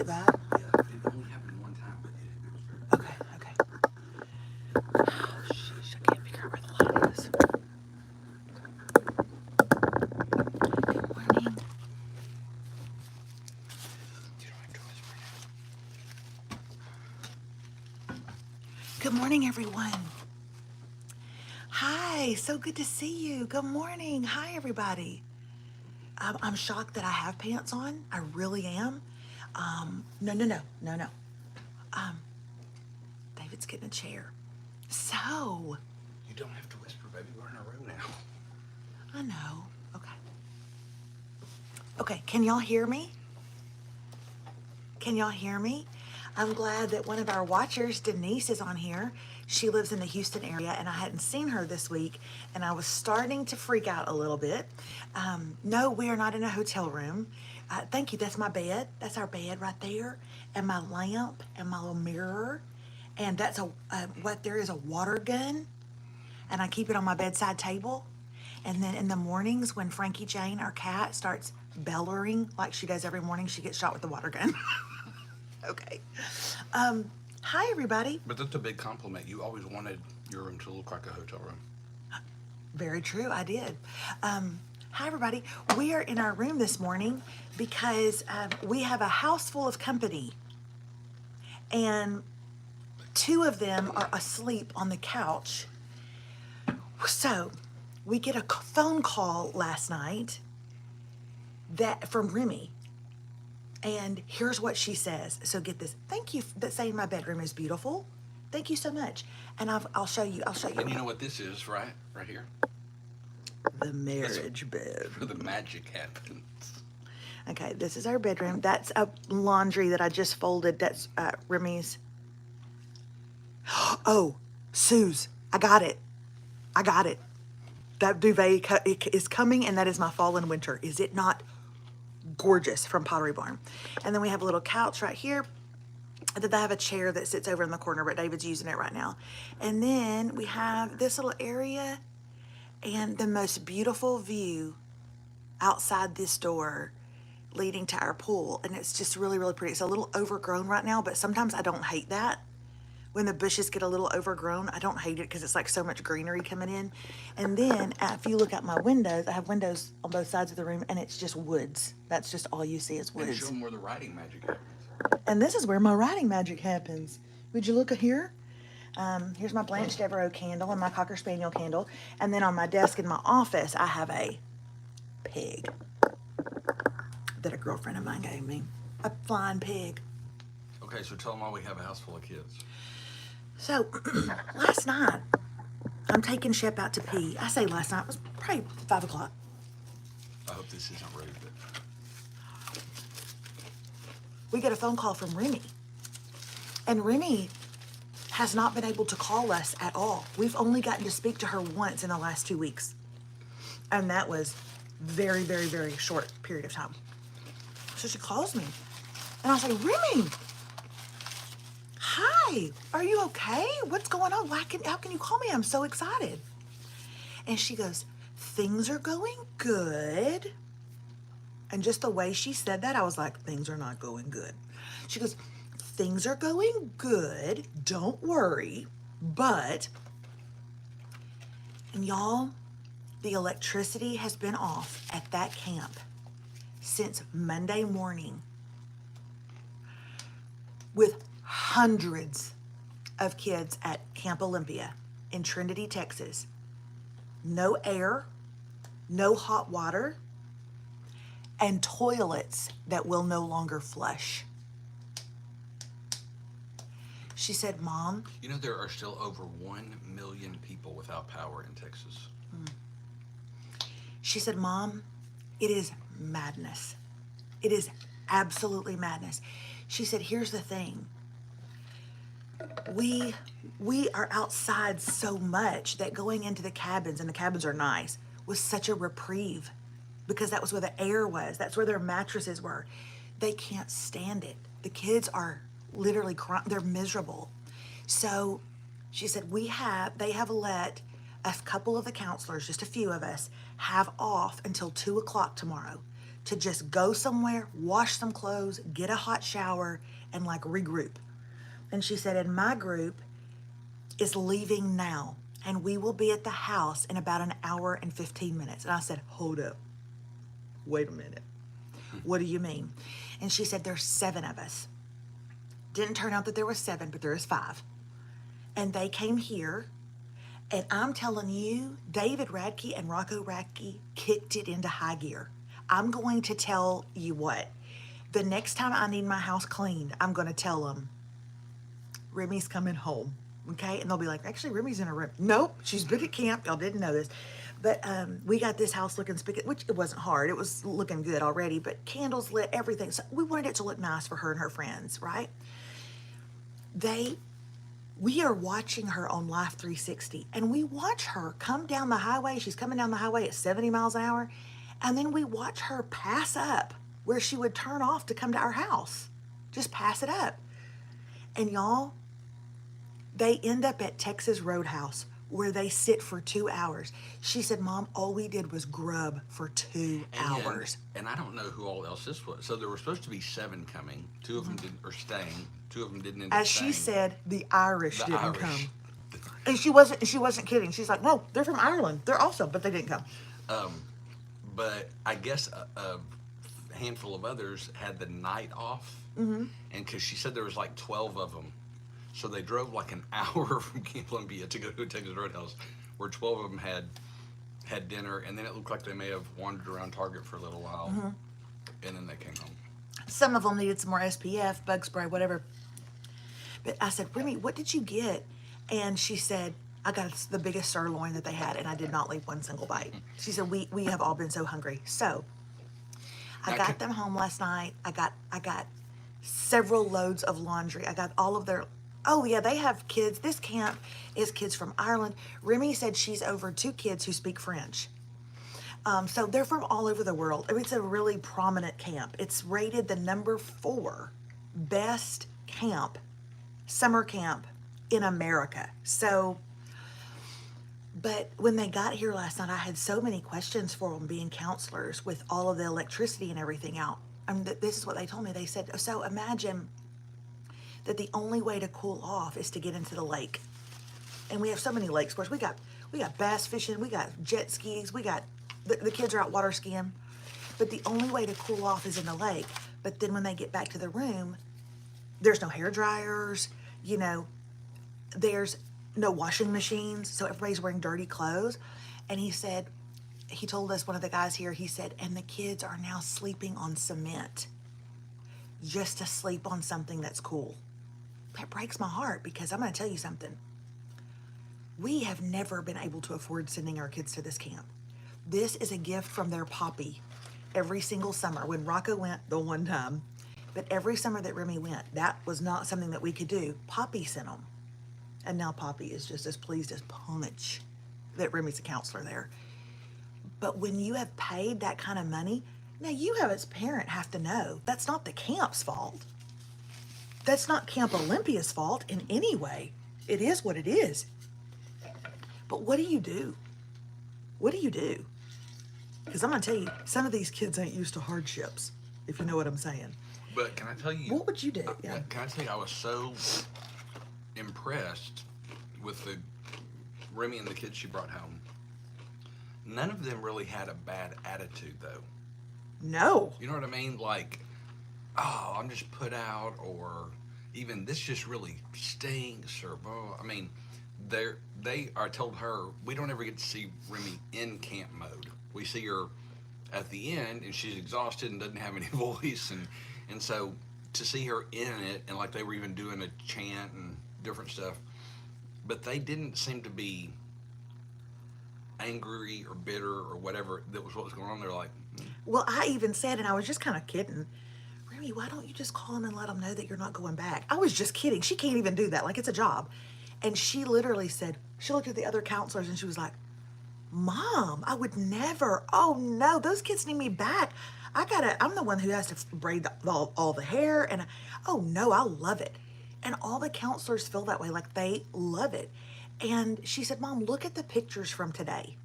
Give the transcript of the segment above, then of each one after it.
it bad? Yeah, it only happened one time, but it was very bad. Okay, okay. Oh, sheesh, I can't figure out where the light is. Good morning. You don't have to whisper Good morning, everyone. Hi, so good to see you. Good morning. Hi, everybody. I'm shocked that I have pants on. I really am. No, no, no, no, no. David's getting a chair. So, You don't have to whisper, baby. We're in our room now. I know. Okay. Okay, can y'all hear me? Can y'all hear me? I'm glad that one of our watchers, Denise, is on here. She lives in the Houston area, and I hadn't seen her this week, and I was starting to freak out a little bit. No, we are not in a hotel room. Thank you. That's my bed. That's our bed right there, and my lamp, and my little mirror, and that's what there is a water gun, and I keep it on my bedside table. And then in the mornings, when Frankie Jane, our cat, starts bellowing like she does every morning, she gets shot with the water gun. Okay. Hi, everybody. But that's a big compliment. You always wanted your room to look like a hotel room. Very true, I did. Hi, everybody. We are in our room this morning because we have a house full of company, and two of them are asleep on the couch. So we get a phone call last night from Remy. And here's what she says. So get this. Thank you for saying my bedroom is beautiful. Thank you so much. And I'll show you. I'll show you. And you know what this is, right? Right here. The marriage bed. Where the magic happens. Okay, this is our bedroom. That's a laundry that I just folded. That's Remy's. Oh, Suze, I got it. I got it. That duvet is coming, and that is my fall and winter. Is it not gorgeous, from Pottery Barn? And then we have a little couch right here. And then I have a chair that sits over in the corner, but David's using it right now. And then we have this little area and the most beautiful view outside this door leading to our pool. And it's just really, really pretty. It's a little overgrown right now, but sometimes I don't hate that. When the bushes get a little overgrown, I don't hate it because it's like so much greenery coming in. And then if you look out my windows, I have windows on both sides of the room, and it's just woods. That's just all you see is woods. And show them where the writing magic happens. And this is where my writing magic happens. Would you look here? Here's my Blanche Devereaux candle and my Cocker Spaniel candle. And then on my desk in my office, I have a pig that a girlfriend of mine gave me. A flying pig. Okay, so tell them why we have a house full of kids. So, last night, I'm taking Shep out to pee. I say last night, it was probably 5 o'clock. I hope this isn't rude, but We get a phone call from Remy. And Remy has not been able to call us at all. We've only gotten to speak to her once in the last 2 weeks. And that was very, very, very short period of time. So she calls me. And I say, Remy, hi, are you okay? What's going on? How can you call me? I'm so excited. And she goes, things are going good. And just the way she said that, I was like, things are not going good. She goes, things are going good. Don't worry. But, and y'all, the electricity has been off at that camp since Monday morning, with hundreds of kids at Camp Olympia in Trinity, Texas. No air, no hot water, and toilets that will no longer flush. She said, Mom. You know, there are still over 1 million people without power in Texas. She said, Mom, it is madness. It is absolutely madness. She said, here's the thing. We are outside so much that going into the cabins, and the cabins are nice, was such a reprieve because that was where the air was. That's where their mattresses were. They can't stand it. The kids are literally crying. They're miserable. So she said, they have let a couple of the counselors, just a few of us, have off until 2 o'clock tomorrow to just go somewhere, wash some clothes, get a hot shower, and like regroup. And she said, and my group is leaving now, and we will be at the house in about an hour and 15 minutes. And I said, hold up, wait a minute. What do you mean? And she said, there's 7 of us. Didn't turn out that there was 7, but there is 5. And they came here, and I'm telling you, David Radke and Rocco Radke kicked it into high gear. I'm going to tell you what, the next time I need my house cleaned, I'm going to tell them, Remy's coming home, okay? And they'll be like, actually, Remy's in her room. Nope, she's been at camp. Y'all didn't know this. But we got this house looking spigot, which it wasn't hard. It was looking good already, but candles lit, everything. So we wanted it to look nice for her and her friends, right? We are watching her on Life 360, and we watch her come down the highway. She's coming down the highway at 70 miles an hour, and then we watch her pass up where she would turn off to come to our house. Just pass it up. And y'all, they end up at Texas Roadhouse where they sit for 2 hours. She said, Mom, all we did was grub for 2 hours. And I don't know who all else this was. So there were supposed to be 7 coming. 2 of them are staying. 2 of them didn't end up As staying. she said, the Irish The didn't Irish. come. And she wasn't kidding. She's like, no, they're from Ireland. They're awesome, but they didn't come. But I guess a handful of others had the night off. Mm-hmm. And because she said there was like 12 of them. So they drove like an hour from Columbia to go to a Texas Roadhouse where 12 of them had dinner. And then it looked like they may have wandered around Target for a little while. Mm-hmm. And then they came home. Some of them needed some more SPF, bug spray, whatever. But I said, Remy, what did you get? And she said, I got the biggest sirloin that they had, and I did not leave one single bite. She said, we have all been so hungry. So I got them home last night. I got several loads of laundry. I got all of their, oh yeah, they have kids. This camp is kids from Ireland. Remy said she's over 2 kids who speak French. So they're from all over the world. I mean, it's a really prominent camp. It's rated the number 4 best camp, summer camp in America. So, but when they got here last night, I had so many questions for them being counselors with all of the electricity and everything out. I mean, this is what they told me. They said, so imagine that the only way to cool off is to get into the lake. And we have so many lakes. Of course, we got bass fishing, we got jet skis, we got the kids are out water skiing, but the only way to cool off is in the lake. But then when they get back to the room, there's no hair dryers, there's no washing machines, so everybody's wearing dirty clothes. And he told us, one of the guys here, he said, and the kids are now sleeping on cement just to sleep on something that's cool. That breaks my heart, because I'm going to tell you something. We have never been able to afford sending our kids to this camp. This is a gift from their poppy every single summer. When Rocco went the one time, but every summer that Remy went, that was not something that we could do. Poppy sent them. And now Poppy is just as pleased as punch that Remy's a counselor there. But when you have paid that kind of money, now you as a parent have to know that's not the camp's fault. That's not Camp Olympia's fault in any way. It is what it is. But what do you do? What do you do? Because I'm going to tell you, some of these kids ain't used to hardships, if you know what I'm saying. But can I tell you? What would you do? Yeah. Can I tell you, I was so impressed with the Remy and the kids she brought home. None of them really had a bad attitude, though. No. You know what I mean? Like, oh, I'm just put out, or even this just really stinks, or I mean, I told her, we don't ever get to see Remy in camp mode. We see her at the end, and she's exhausted and doesn't have any voice, and so to see her in it, and like they were even doing a chant and different stuff, but they didn't seem to be angry or bitter or whatever that was what was going on. They're like, Well, I even said, and I was just kind of kidding, Remy, why don't you just call them and let them know that you're not going back? I was just kidding. She can't even do that. Like, it's a job. And she literally said, she looked at the other counselors and she was like, Mom, I would never. Oh no, those kids need me back. I'm the one who has to braid all the hair. And oh no, I love it. And all the counselors feel that way. Like, they love it. And she said, Mom, look at the pictures from today.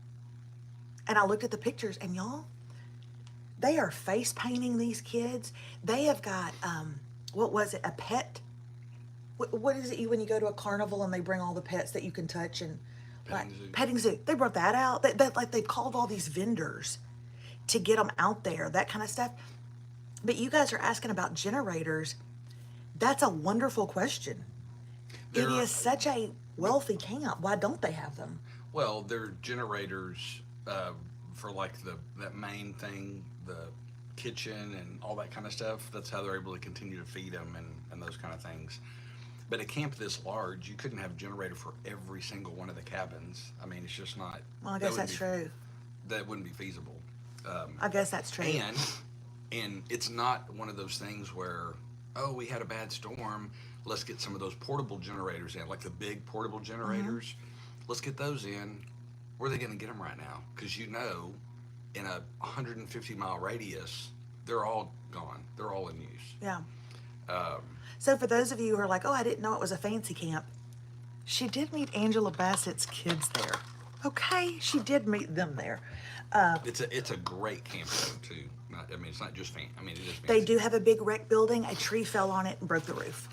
And I looked at the pictures, and y'all, They are face painting these kids. They have got, what was it, a pet? What is it you when you go to a carnival and they bring all the pets that you can touch and like Petting zoo. petting zoo? They brought that out. That like they've called all these vendors to get them out there, that kind of stuff. But you guys are asking about generators. That's a wonderful question. It They're is such a wealthy camp. Why don't they have them? Well, they're generators for like that main thing, the kitchen and all that kind of stuff. That's how they're able to continue to feed them and those kind of things. But a camp this large, you couldn't have a generator for every single one of the cabins. I mean, it's just not. Well, I that guess wouldn't that's be- true. That wouldn't be feasible. I guess that's true. And it's not one of those things where, oh, we had a bad storm, let's get some of those portable generators in, like the big portable generators. Let's get those in. Where are they going to get them right now? Because in a 150-mile radius, they're all gone. They're all in use. Yeah. Um, So for those of you who are like, oh, I didn't know it was a fancy camp, she did meet Angela Bassett's kids there. Okay, she did meet them there. it's a great camp though too. I mean, it's not just fan. I mean, it is fancy. They do have a big wreck building. A tree fell on it and broke the roof.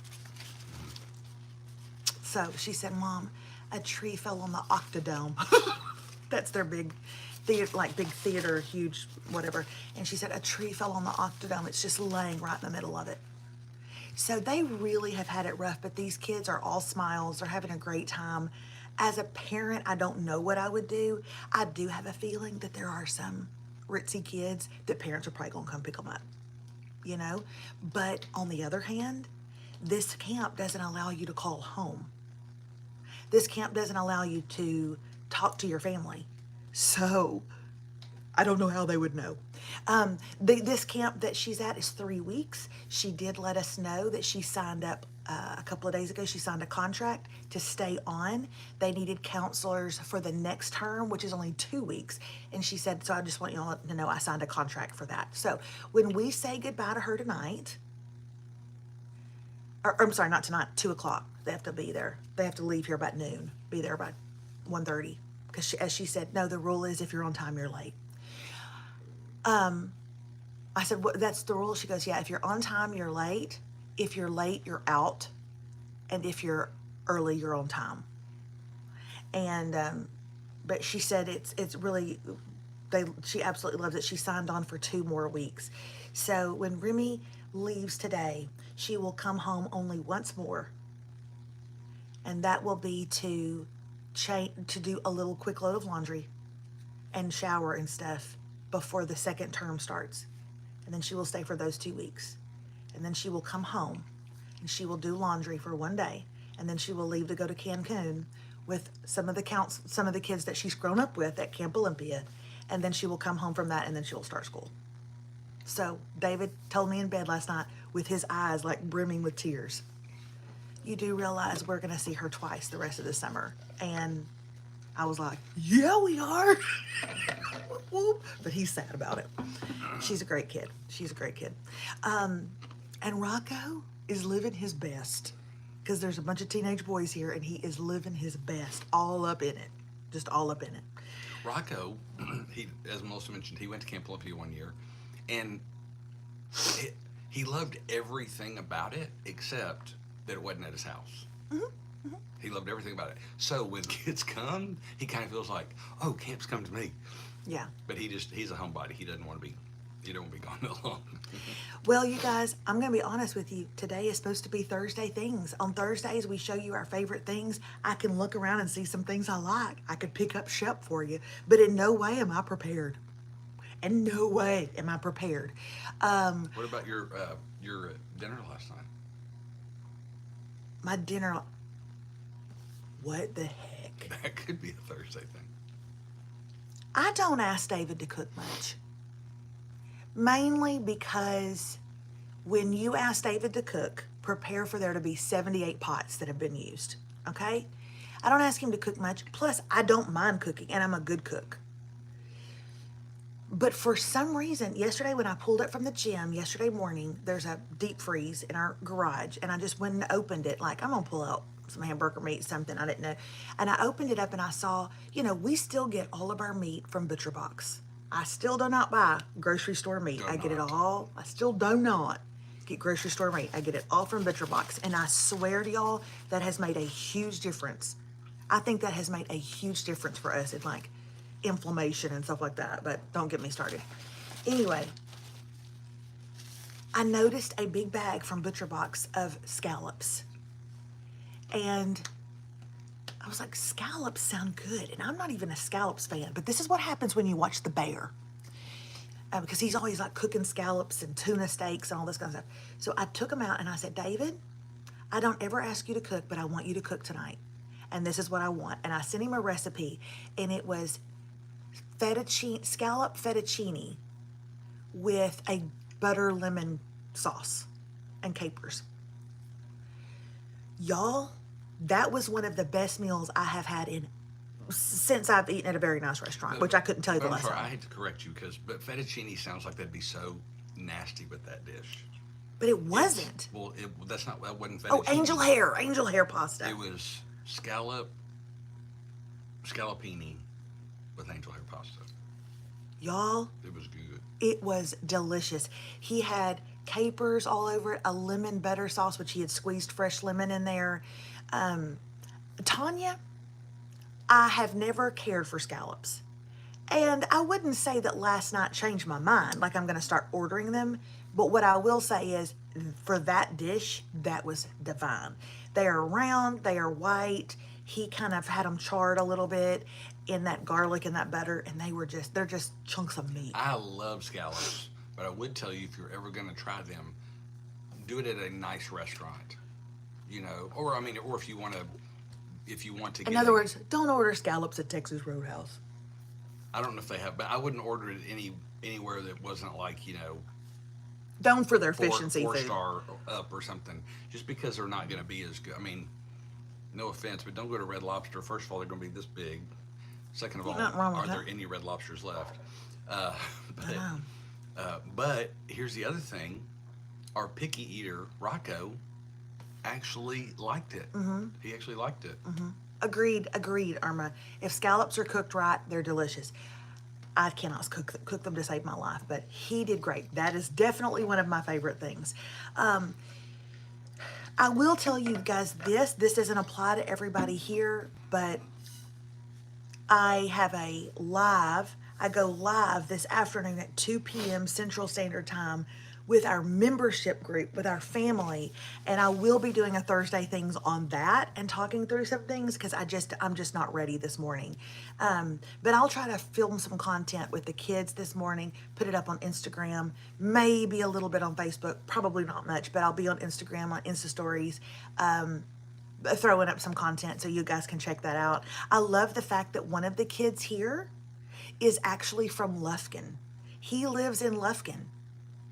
So she said, Mom, a tree fell on the Octodome. That's their big theater, like big theater, huge whatever. And she said, a tree fell on the Octodome. It's just laying right in the middle of it. So they really have had it rough, but these kids are all smiles. They're having a great time. As a parent, I don't know what I would do. I do have a feeling that there are some ritzy kids that parents are probably going to come pick them up, you know? But on the other hand, this camp doesn't allow you to call home. This camp doesn't allow you to talk to your family. So I don't know how they would know. This camp that she's at is 3 weeks. She did let us know that she signed up a couple of days ago. She signed a contract to stay on. They needed counselors for the next term, which is only 2 weeks. And she said, so I just want you all to know I signed a contract for that. So when we say goodbye to her tonight, or I'm sorry, not tonight, 2 o'clock, they have to be there. They have to leave here about noon, be there by 1:30. Because as she said, no, the rule is if you're on time, you're late. I said, what, that's the rule? She goes, yeah, if you're on time, you're late. If you're late, you're out. And if you're early, you're on time. And, but she said it's really, she absolutely loves it. She signed on for 2 more weeks. So when Remy leaves today, she will come home only once more. And that will be to do a little quick load of laundry and shower and stuff before the second term starts. And then she will stay for those 2 weeks. And then she will come home and she will do laundry for 1 day. And then she will leave to go to Cancun with some of the kids that she's grown up with at Camp Olympia. And then she will come home from that and then she will start school. So David told me in bed last night with his eyes like brimming with tears, you do realize we're going to see her twice the rest of the summer. And I was like, yeah, we are. But he's sad about it. She's a great kid. She's a great kid. And Rocco is living his best because there's a bunch of teenage boys here and he is living his best, all up in it. Just all up in it. Rocco, as Melissa mentioned, he went to Camp Olympia 1 year, and he loved everything about it except that it wasn't at his house. He loved everything about it. So when kids come, he kind of feels like, oh, camp's come to me. Yeah. But he's a homebody. He don't want to be gone that long. Well, you guys, I'm going to be honest with you. Today is supposed to be Thursday things. On Thursdays, we show you our favorite things. I can look around and see some things I like. I could pick up Shep for you. But in no way am I prepared. In no way am I prepared. What about your dinner last night? My dinner. What the heck? That could be a Thursday thing. I don't ask David to cook much. Mainly because when you ask David to cook, prepare for there to be 78 pots that have been used. Okay? I don't ask him to cook much. Plus, I don't mind cooking, and I'm a good cook. But for some reason, yesterday when I pulled up from the gym, yesterday morning, there's a deep freeze in our garage, and I just went and opened it like, I'm going to pull out some hamburger meat, something, I didn't know. And I opened it up and I saw, we still get all of our meat from Butcher Box. I still do not buy grocery store meat. Do I get it not. all. I still do not get grocery store meat. I get it all from Butcher Box. And I swear to y'all, that has made a huge difference. I think that has made a huge difference for us in like inflammation and stuff like that. But don't get me started. Anyway, I noticed a big bag from Butcher Box of scallops. And I was like, scallops sound good. And I'm not even a scallops fan, but this is what happens when you watch The Bear. Because he's always like cooking scallops and tuna steaks and all this kind of stuff. So I took him out and I said, David, I don't ever ask you to cook, but I want you to cook tonight. And this is what I want. And I sent him a recipe, and it was scallop fettuccine with a butter lemon sauce and capers. Y'all, that was one of the best meals I have had since I've eaten at a very nice restaurant, which I couldn't tell you the I'm last sorry, I time. hate to correct you but fettuccine sounds like that'd be so nasty with that dish. But it wasn't. That wasn't Oh, fettuccine. angel hair pasta. It was scallopini with angel hair pasta. Y'all, It was good. it was delicious. He had capers all over it, a lemon butter sauce, which he had squeezed fresh lemon in there. Tanya, I have never cared for scallops. And I wouldn't say that last night changed my mind, like I'm going to start ordering them. But what I will say is, for that dish, that was divine. They are round, they are white. He kind of had them charred a little bit in that garlic and that butter, and they're just chunks of meat. I love scallops, but I would tell you if you're ever going to try them, do it at a nice restaurant. Or if you want to get In other words, don't order scallops at Texas Roadhouse. I don't know if they have, but I wouldn't order it anywhere that wasn't like Known for their four, fish and seafood. 4-star up or something. Just because they're not going to be as good. No offense, but don't go to Red Lobster. First of all, they're going to be this big. Second of all, Nothing wrong with are there that. any Red Lobsters left? But here's the other thing: our picky eater Rocco actually liked it. Mm-hmm. He actually liked it. Mm-hmm. Agreed, Irma. If scallops are cooked right, they're delicious. I cannot cook them to save my life, but he did great. That is definitely one of my favorite things. I will tell you guys this doesn't apply to everybody here, but I go live this afternoon at 2 p.m. Central Standard Time with our membership group, with our family, and I will be doing a Thursday things on that and talking through some things because I'm just not ready this morning. But I'll try to film some content with the kids this morning, put it up on Instagram, maybe a little bit on Facebook, probably not much, but I'll be on Instagram, on Insta Stories, throwing up some content so you guys can check that out. I love the fact that one of the kids here is actually from Lufkin. He lives in Lufkin.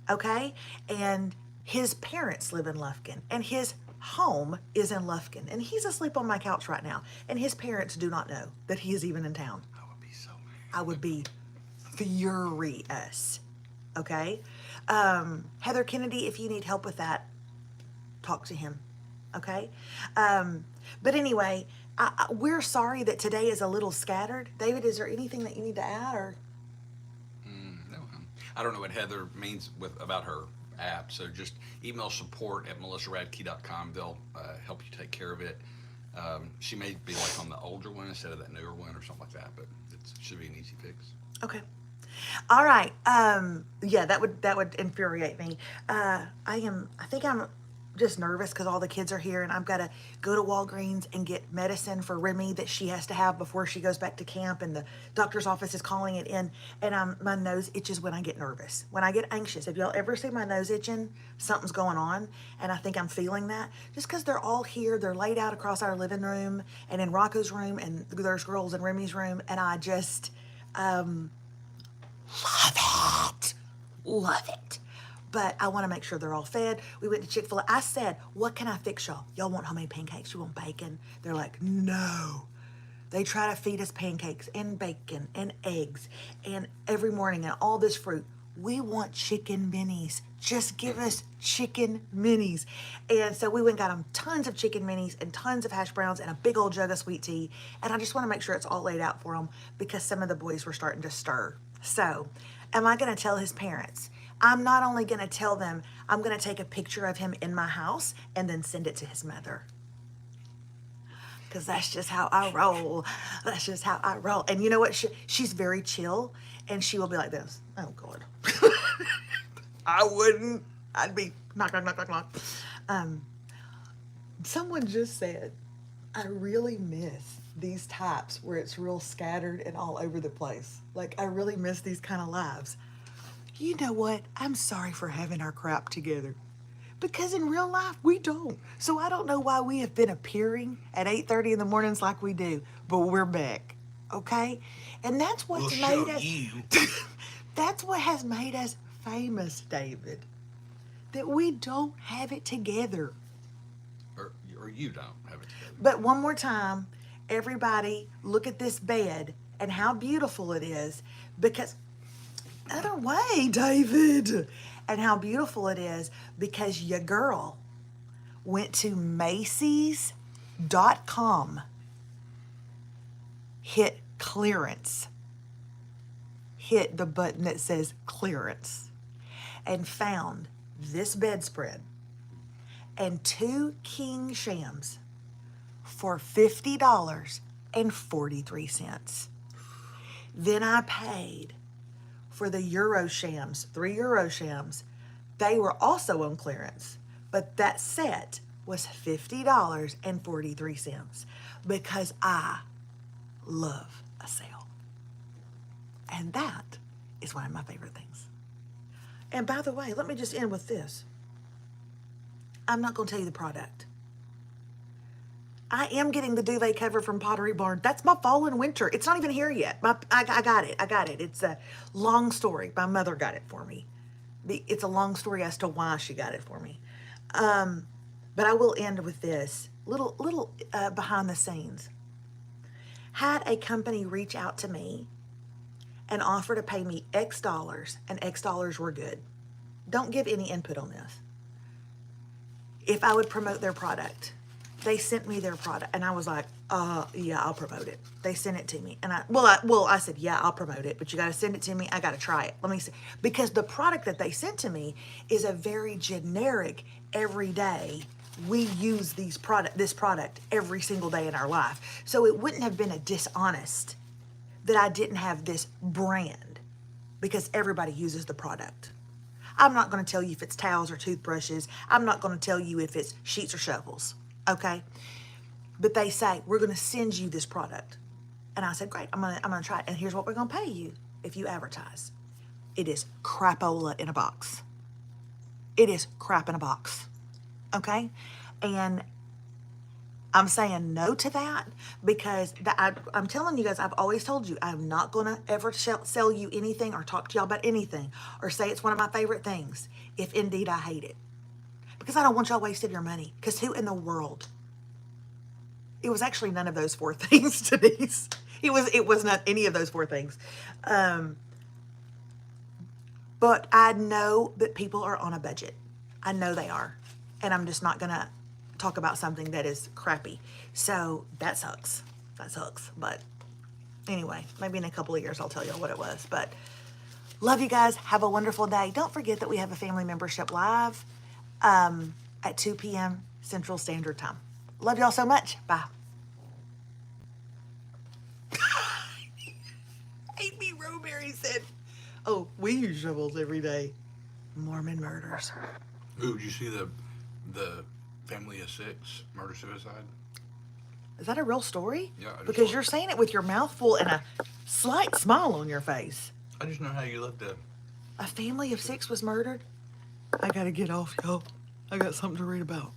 Okay? And his parents live in Lufkin, and his home is in Lufkin, and he's asleep on my couch right now, and his parents do not know that he is even in town. I would be so mad. I would be furious. Okay? Heather Kennedy, if you need help with that, talk to him. Okay? But anyway, we're sorry that today is a little scattered. David, is there anything that you need to add, or? No, I don't know what Heather means about her app, so just email support@melissaradke.com. They'll help you take care of it. She may be like on the older one instead of that newer one or something like that, but it should be an easy fix. Okay. All right. Yeah, that would infuriate me. I think I'm just nervous because all the kids are here, and I've got to go to Walgreens and get medicine for Remy that she has to have before she goes back to camp, and the doctor's office is calling it in, and my nose itches when I get nervous, when I get anxious. If y'all ever see my nose itching, something's going on, and I think I'm feeling that just because they're all here. They're laid out across our living room and in Rocco's room, and there's girls in Remy's room, and I just love it. But I want to make sure they're all fed. We went to Chick-fil-A. I said, what can I fix y'all? Y'all want homemade pancakes? You want bacon? They're like, no. They try to feed us pancakes and bacon and eggs and every morning and all this fruit. We want chicken minis. Just give us chicken minis. And so we went and got them tons of chicken minis and tons of hash browns and a big old jug of sweet tea. And I just want to make sure it's all laid out for them because some of the boys were starting to stir So, am I going to tell his parents? I'm not only going to tell them, I'm going to take a picture of him in my house and then send it to his mother. Because that's just how I roll. That's just how I roll. And you know what? She's very chill, and she will be like this. Oh, God. I wouldn't. I'd be knock, knock, knock, knock, knock. Um, Someone just said, I really miss these types where it's real scattered and all over the place. Like, I really miss these kind of lives. You know what? I'm sorry for having our crap together. Because in real life, we don't. So I don't know why we have been appearing at 8:30 in the mornings like we do, but we're back. Okay? And that's what's We'll made show us. you. That's what has made us famous, David. That we don't have it together. Or you don't have it together. But one more time, everybody look at this bed and how beautiful it is because other way, David. And how beautiful it is because your girl went to Macy's.com, hit clearance, hit the button that says clearance, and found this bedspread and 2 king shams for $50.43. Then I paid for the Euro shams, 3 Euro shams. They were also on clearance, but that set was $50.43 because I love a sale. And that is one of my favorite things. And by the way, let me just end with this. I'm not going to tell you the product. I am getting the duvet cover from Pottery Barn. That's my fall and winter. It's not even here yet. I got it. I got it. It's a long story. My mother got it for me. It's a long story as to why she got it for me. But I will end with this little behind the scenes. Had a company reach out to me and offer to pay me X dollars, and X dollars were good. Don't give any input on this. If I would promote their product. They sent me their product, and I was like, yeah, I'll promote it. They sent it to me, and I said, yeah, I'll promote it, but you got to send it to me. I got to try it. Let me see, because the product that they sent to me is a very generic, everyday. We use this product every single day in our life, so it wouldn't have been a dishonest that I didn't have this brand, because everybody uses the product. I'm not going to tell you if it's towels or toothbrushes. I'm not going to tell you if it's sheets or shovels. Okay, but they say we're going to send you this product, and I said, great, I'm gonna try it, and here's what we're going to pay you if you advertise. It is crapola in a box. It is crap in a box. Okay, and I'm saying no to that because I'm telling you guys, I've always told you I'm not going to ever sell you anything or talk to y'all about anything or say it's one of my favorite things if indeed I hate it. Because I don't want y'all wasting your money. Because who in the world? It was actually none of those 4 things, Denise. It was not any of those 4 things. But I know that people are on a budget. I know they are. And I'm just not going to talk about something that is crappy. So that sucks. That sucks. But anyway, maybe in a couple of years I'll tell y'all what it was. But love you guys. Have a wonderful day. Don't forget that we have a family membership live at 2 p.m. Central Standard Time. Love y'all so much. Bye. Amy Roberry said, oh, we use shovels every day. Mormon murders. Ooh, did you see the family of 6 murder-suicide? Is that a real story? Yeah. Because you're saying it with your mouth full and a slight smile on your face. I just know how you looked at. A family of 6 was murdered? I gotta get off, y'all. I got something to read about.